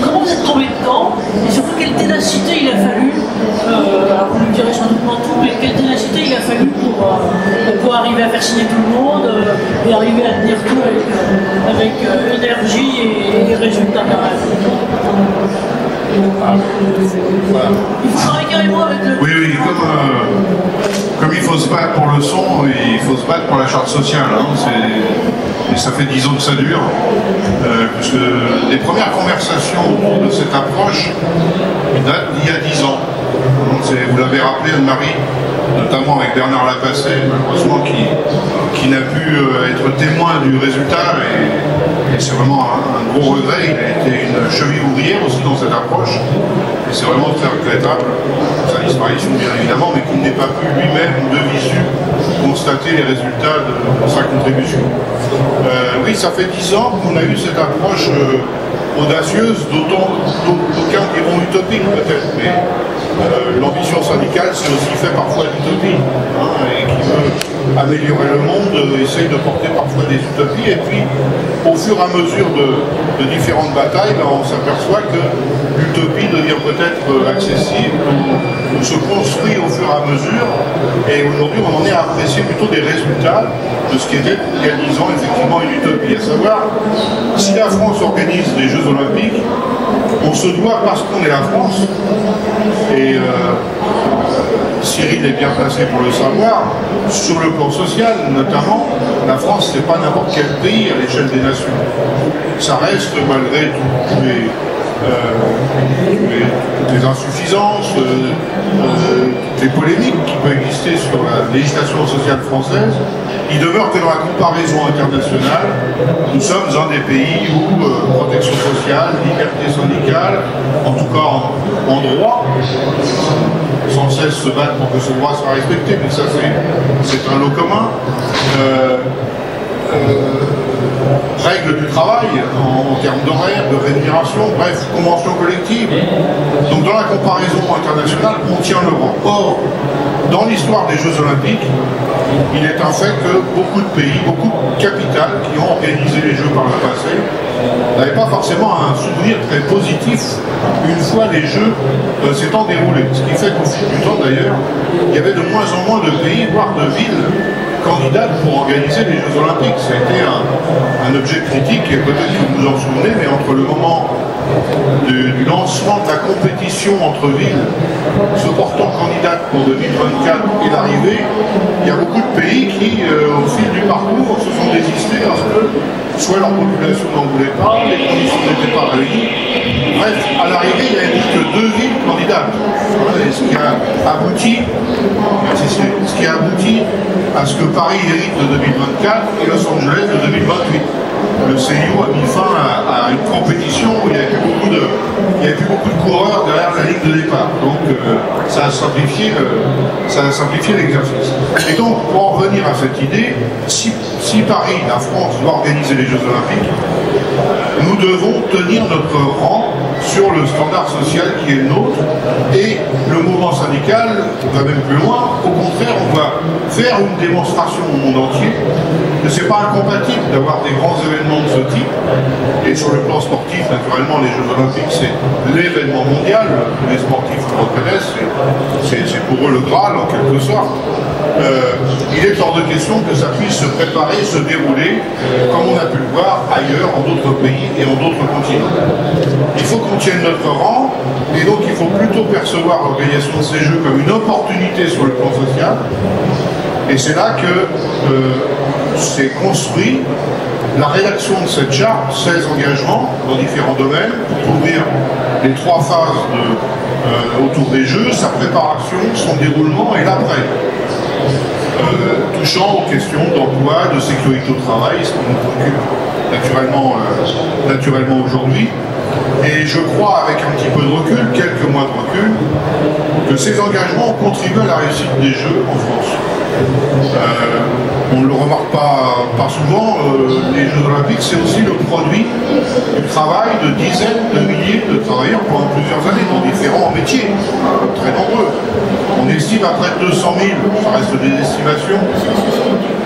Comment vous êtes tombé dedans? Et surtout, quelle ténacité il a fallu, alors vous me direz sans doute pas tout, mais quelle ténacité il a fallu pour arriver à faire signer tout le monde et arriver à tenir tout avec énergie et résultats derrière. Voilà. Il faut travailler carrément avec le... Oui, oui, comme il faut se battre pour le son, il faut se battre pour la charte sociale. Hein, et ça fait 10 ans que ça dure. Puisque les premières conversations de cette approche datent d'il y a 10 ans. Vous l'avez rappelé, Anne-Marie, notamment avec Bernard Lapassé, malheureusement, qui n'a pu être témoin du résultat. Et c'est vraiment un gros regret. Il a été une cheville ouvrière aussi dans cette approche. Et c'est vraiment très regrettable, sa disparition bien évidemment, mais qu'il n'ait pas pu lui-même de visu constater les résultats de sa contribution. Oui, ça fait 10 ans qu'on a eu cette approche audacieuse, d'aucuns diront utopique peut-être, mais l'ambition syndicale c'est aussi fait parfois d'utopie, hein, et qui veut améliorer le monde, essaye de porter parfois des utopies, et puis au fur et à mesure de différentes batailles, là, on s'aperçoit que l'utopie devient peut-être accessible ou se construit au fur et à mesure, et aujourd'hui on en est à apprécier plutôt des résultats de ce qui était il y a 10 ans effectivement une utopie, à savoir si la France organise des Jeux Olympiques, on se doit, parce qu'on est la France, et Cyril est bien placé pour le savoir, sur le plan social notamment, la France c'est pas n'importe quel pays à l'échelle des nations. Ça reste, malgré toutes les insuffisances, toutes les polémiques qui peuvent exister sur la législation sociale française, il demeure que dans la comparaison internationale, nous sommes un des pays où protection sociale, liberté syndicale, en tout cas en droit, sans cesse se battre pour que ce droit soit respecté, mais ça c'est un lot commun. Règles du travail en termes d'horaire, de rémunération, bref, convention collective. Donc dans la comparaison internationale, on tient le rang. Or, dans l'histoire des Jeux Olympiques, il est un fait que beaucoup de pays, beaucoup de capitales qui ont organisé les Jeux par le passé n'avaient pas forcément un souvenir très positif une fois les Jeux s'étant déroulés. Ce qui fait qu'au fil du temps d'ailleurs, il y avait de moins en moins de pays, voire de villes, candidates pour organiser les Jeux Olympiques. Ça a été un objet critique, et peut-être que vous vous en souvenez, mais entre le moment du lancement de la compétition entre villes se portant candidates pour 2024 et l'arrivée, il y a beaucoup de pays qui, au fil du parcours, se sont désistés parce que soit leur population n'en voulait pas, les conditions n'étaient pas réunies. Bref, à l'arrivée, il n'y avait plus que 2 villes candidates. Et ce qui a abouti à ce que Paris hérite de 2024 et Los Angeles de 2028. Le CIO a mis fin à une compétition où il n'y avait plus beaucoup de coureurs derrière la ligne de départ. Donc ça a simplifié l'exercice. Et donc, pour en revenir à cette idée, si Paris, la France, doit organiser les Jeux Olympiques, nous devons tenir notre rang sur le standard social qui est le nôtre, et le mouvement syndical va même plus loin. Au contraire, on va faire une démonstration au monde entier que ce n'est pas incompatible d'avoir des grands événements de ce type. Et sur le plan sportif, naturellement, les Jeux Olympiques, c'est l'événement mondial. Les sportifs le reconnaissent, c'est pour eux le Graal en quelque sorte. Il est hors de question que ça puisse se préparer, se dérouler, comme on a pu le voir ailleurs, en d'autres pays et en d'autres continents. Il faut qu'on tienne notre rang, et donc il faut plutôt percevoir l'organisation de ces Jeux comme une opportunité sur le plan social. Et c'est là que s'est construit la rédaction de cette charte, 16 engagements dans différents domaines, pour couvrir les 3 phases autour des Jeux, sa préparation, son déroulement et l'après. Touchant aux questions d'emploi, de sécurité au travail, ce qui nous préoccupe naturellement aujourd'hui. Et je crois, avec un petit peu de recul, quelques mois de recul, que ces engagements ont contribué à la réussite des Jeux en France. On ne le remarque pas souvent, les Jeux Olympiques, c'est aussi le produit du travail de dizaines de milliers de travailleurs pendant plusieurs années dans différents métiers, très nombreux. On estime à près de 200 000, ça reste des estimations,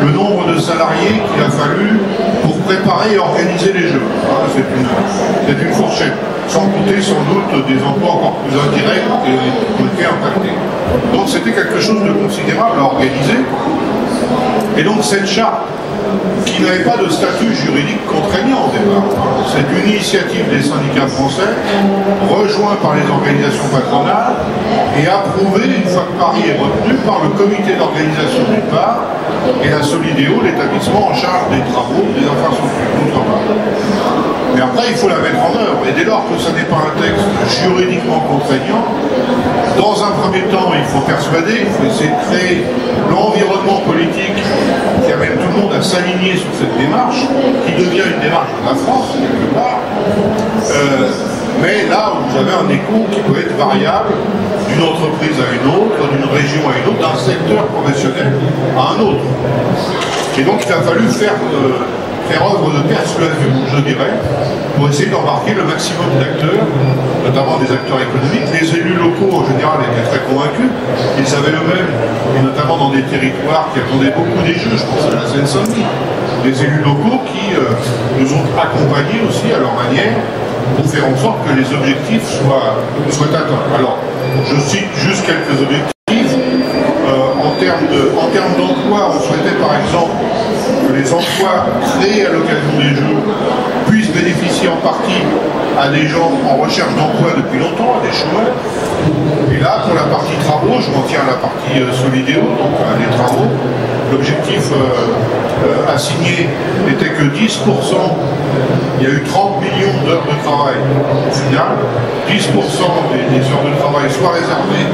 le nombre de salariés qu'il a fallu pour préparer et organiser les Jeux. C'est une fourchette, sans compter sans doute des emplois encore plus indirects qui ont été impactés. Donc c'était quelque chose de considérable à organiser. Et donc cette charte, qui n'avait pas de statut juridique contraignant au départ, c'est une initiative des syndicats français, rejointe par les organisations patronales et approuvée une fois que Paris est retenu par le comité d'organisation d'une part et la Solidéo, l'établissement en charge des travaux, des infrastructures d'autre part. Mais après, il faut la mettre en œuvre. Et dès lors que ce n'est pas un texte juridiquement contraignant, dans un premier temps, il faut persuader, il faut essayer de créer l'environnement politique qui amène tout le monde à s'aligner sur cette démarche, qui devient une démarche de la France, quelque part. Mais là, vous avez un écho qui peut être variable d'une entreprise à une autre, d'une région à une autre, d'un secteur professionnel à un autre. Et donc, il a fallu faire œuvre de persuasion, je dirais, pour essayer d'embarquer le maximum d'acteurs, notamment des acteurs économiques. Les élus locaux, en général, étaient très convaincus. Ils avaient eux-mêmes, et notamment dans des territoires qui attendaient beaucoup des Jeux, je pense à la Seine-Saint-Denis, des élus locaux qui nous ont accompagnés aussi à leur manière pour faire en sorte que les objectifs soient atteints. Alors, je cite juste quelques objectifs. En termes d'emploi, on souhaitait par exemple que les emplois créés à l'occasion des Jeux puissent bénéficier en partie à des gens en recherche d'emploi depuis longtemps, à des chômeurs. Et là, pour la partie travaux, je m'en tiens à la partie Solidéo, donc les travaux, l'objectif assigné n'était que 10%. Il y a eu 30 millions d'heures de travail au final. 10% des heures de travail soient réservées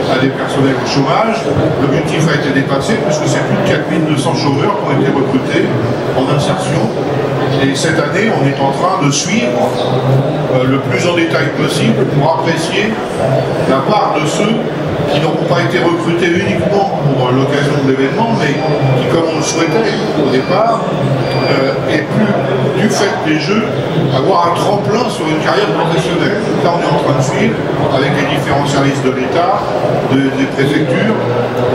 à des personnels au chômage. L'objectif a été dépassé puisque c'est plus de 4200 chômeurs qui ont été recrutés en insertion. Et cette année, on est en train de suivre le plus en détail possible pour apprécier la part de ceux qui n'auront pas été recrutés uniquement pour l'occasion de l'événement, mais qui, comme on le souhaitait au départ, et plus du fait des Jeux, avoir un tremplin sur une carrière professionnelle. Là, on est en train de suivre, avec les différents services de l'État, des préfectures,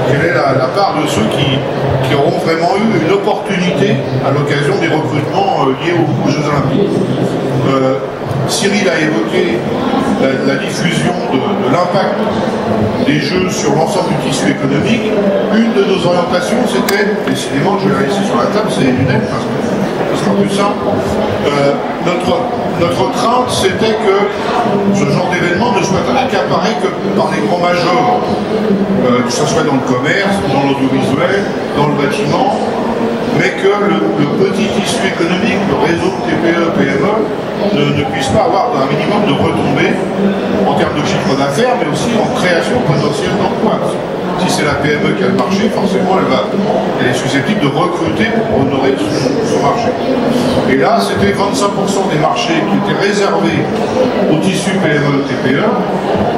quelle est la part de ceux qui auront vraiment eu une opportunité à l'occasion des recrutements liés aux Jeux Olympiques. Cyril a évoqué la diffusion de l'impact des Jeux sur l'ensemble du tissu économique. Une de nos orientations, c'était, décidément, je vais la laisser sur la table, c'est les lunettes, parce que ce sera plus simple. Notre crainte, c'était que ce genre d'événement ne soit accaparé que par les grands majors, que ce soit dans le commerce, dans l'audiovisuel, dans le bâtiment, mais que le petit tissu économique, le réseau TPE, PME, ne puisse pas avoir un minimum de retombées en termes de chiffre d'affaires, mais aussi en création potentielle d'emplois. Si c'est la PME qui a le marché, forcément, elle est susceptible de recruter pour honorer son marché. Et là, c'était 25% des marchés qui étaient réservés au tissu PME-TPE.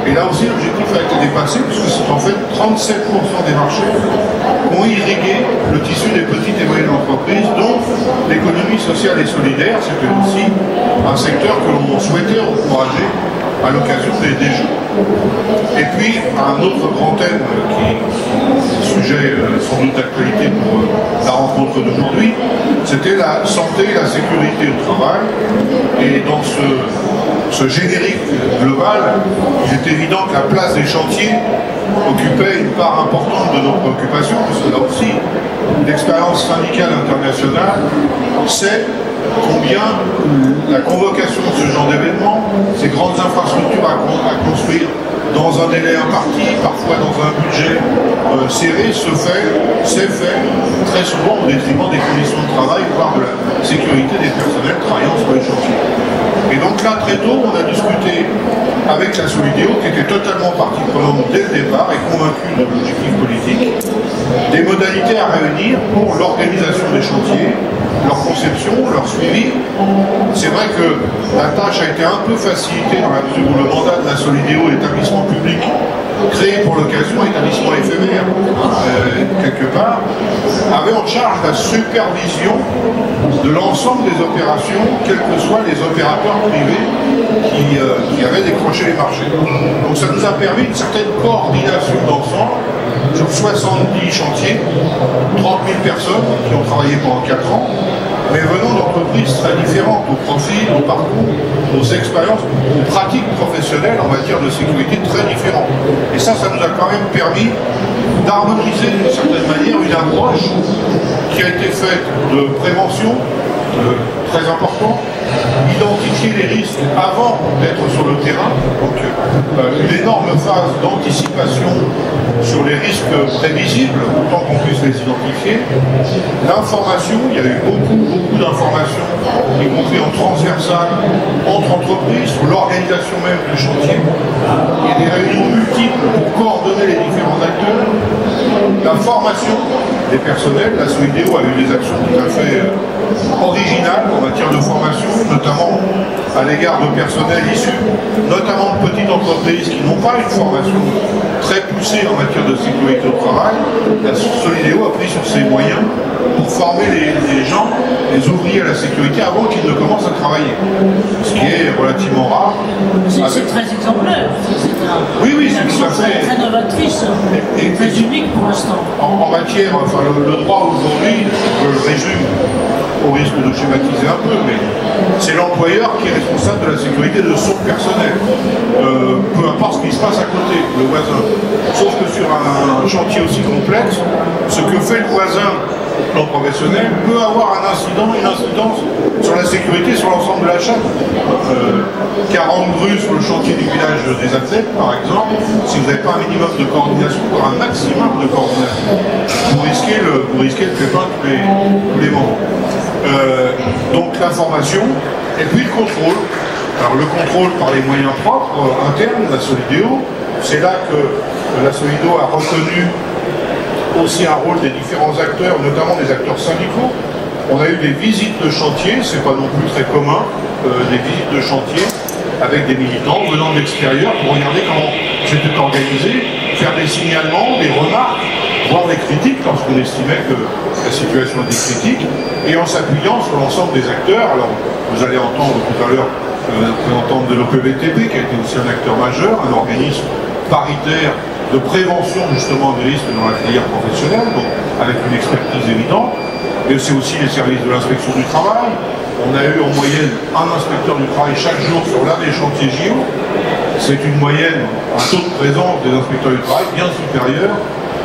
Et là aussi, l'objectif a été dépassé, puisque c'est en fait 37% des marchés qui ont irrigué le tissu des petites et moyennes entreprises, dont l'économie sociale et solidaire, c'était aussi un secteur que l'on souhaitait encourager à l'occasion des Jeux. Et puis, un autre grand thème qui est sujet sans doute d'actualité pour la rencontre d'aujourd'hui, c'était la santé et la sécurité au travail. Et dans ce générique global, il est évident que la place des chantiers occupait une part importante de nos préoccupations, parce que là aussi, l'expérience syndicale internationale sait combien la convocation de ce genre d'événement, ces grandes infrastructures à construire dans un délai imparti, parfois dans un budget serré, c'est fait très souvent au détriment des conditions de travail, voire de la sécurité des personnels travaillant sur les chantiers. Et donc là, très tôt, on a discuté avec la Solidéo, qui était totalement partie prenante dès le départ et convaincue de l'objectif politique, des modalités à réunir pour l'organisation des chantiers, leur conception, leur suivi. C'est vrai que la tâche a été un peu facilitée dans la mesure où le mandat de la Solidéo, l'établissement public, créé pour l'occasion, établissement éphémère, quelque part, avait en charge la supervision de l'ensemble des opérations, quels que soient les opérateurs privés qui avaient décroché les marchés. Donc ça nous a permis une certaine coordination d'ensemble sur 70 chantiers, 30 000 personnes qui ont travaillé pendant 4 ans, mais venant d'entreprises très différentes, au profil, au parcours, aux expériences, aux pratiques professionnelles en matière de sécurité très différentes. Et ça nous a quand même permis d'harmoniser d'une certaine manière une approche qui a été faite de prévention, très important, identifier les risques avant d'être sur le terrain, donc une énorme phase d'anticipation sur les risques prévisibles, autant qu'on puisse les identifier. L'information, il y a eu beaucoup d'informations, y compris en transversal, entre entreprises, sur l'organisation même du chantier. Il y a des réunions multiples pour coordonner les différents acteurs. La formation des personnels, la Solideo a eu des actions tout à fait originales en matière de formation, notamment à l'égard de personnels issus, notamment de petites entreprises qui n'ont pas une formation très poussée en matière de sécurité au travail. La Solideo a pris sur ses moyens pour former les gens, les ouvriers à la sécurité avant qu'ils ne commencent à travailler. Ce qui est relativement rare. C'est très exemplaire. Oui, c'est tout à fait. Très novatrice, très unique pour l'instant. En matière, enfin le droit aujourd'hui, je le résume au risque de schématiser un peu, mais c'est l'employeur qui est responsable de la sécurité de son personnel. Peu importe ce qui se passe à côté, le voisin. Sauf que sur un chantier aussi complexe, ce que fait le voisin au plan professionnel peut avoir une incidence sur la sécurité sur l'ensemble de la chaîne. 40 grues sur le chantier du village des athlètes, par exemple, si vous n'avez pas un minimum de coordination, voire un maximum de coordination, vous risquez le pépin tous les moments. Donc l'information, et puis le contrôle. Alors le contrôle par les moyens propres, internes de la Solideo, c'est là que la Solideo a reconnu aussi un rôle des différents acteurs, notamment des acteurs syndicaux. On a eu des visites de chantier, c'est pas non plus très commun, des visites de chantier avec des militants venant de l'extérieur pour regarder comment c'était organisé, faire des signalements, des remarques, voire des critiques lorsqu'on estimait que la situation était critique, et en s'appuyant sur l'ensemble des acteurs. Alors vous allez entendre tout à l'heure le représentant de l'OPVTP, qui a été aussi un acteur majeur, un organisme paritaire de prévention justement des risques dans la filière professionnelle, donc avec une expertise évidente, mais c'est aussi les services de l'inspection du travail. On a eu en moyenne un inspecteur du travail chaque jour sur l'un des chantiers JO. C'est une moyenne, un taux de présence des inspecteurs du travail bien supérieur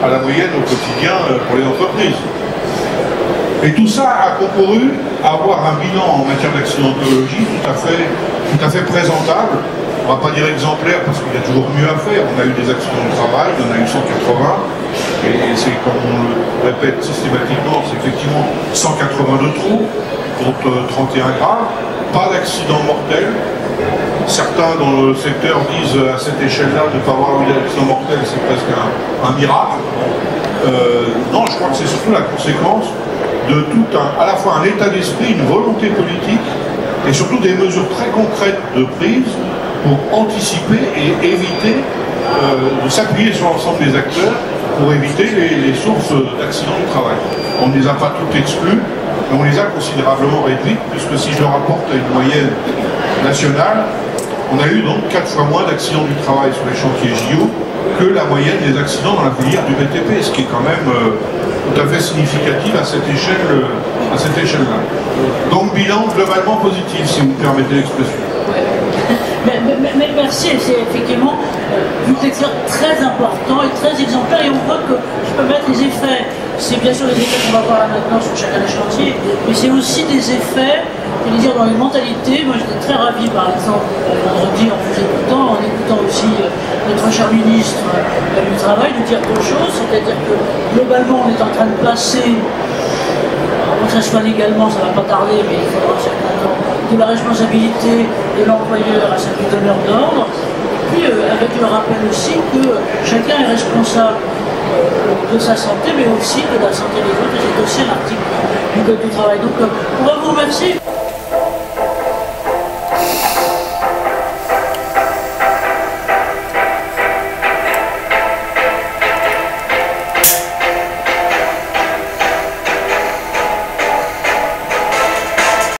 à la moyenne au quotidien pour les entreprises. Et tout ça a concouru à avoir un bilan en matière d'accidentologie tout à fait présentable. On ne va pas dire exemplaire parce qu'il y a toujours mieux à faire. On a eu des accidents de travail, il y en a eu 180. Et c'est comme on le répète systématiquement, c'est effectivement 182 trous contre 31 graves. Pas d'accident mortel. Certains dans le secteur disent à cette échelle-là de ne pas avoir eu d'accident mortel, c'est presque un miracle. Non, je crois que c'est surtout la conséquence de tout à la fois un état d'esprit, une volonté politique et surtout des mesures très concrètes de prise pour anticiper et éviter de s'appuyer sur l'ensemble des acteurs pour éviter les sources d'accidents du travail. On ne les a pas toutes exclues, mais on les a considérablement réduites, puisque si je le rapporte à une moyenne nationale, on a eu donc 4 fois moins d'accidents du travail sur les chantiers JO que la moyenne des accidents dans la filière du BTP, ce qui est quand même tout à fait significatif à cette échelle-là. Donc bilan globalement positif, si vous me permettez l'expression. Mais merci, c'est effectivement une lecture très important et très exemplaire, et on voit que je peux mettre les effets. C'est bien sûr les effets qu'on va voir là maintenant sur chacun des chantiers, mais c'est aussi des effets, je veux dire, dans les mentalités. Moi j'étais très ravi par exemple vendredi en vous écoutant, aussi notre cher ministre du Travail, de dire deux choses, c'est-à-dire que globalement on est en train de passer, que ça soit légalement, ça ne va pas tarder, mais il faudra un certain temps, de la responsabilité de l'employeur à celle du donneur d'ordre, puis avec le rappel aussi que chacun est responsable de sa santé, mais aussi de la santé des autres, et c'est aussi un article du Code du travail. Donc, on va vous remercier.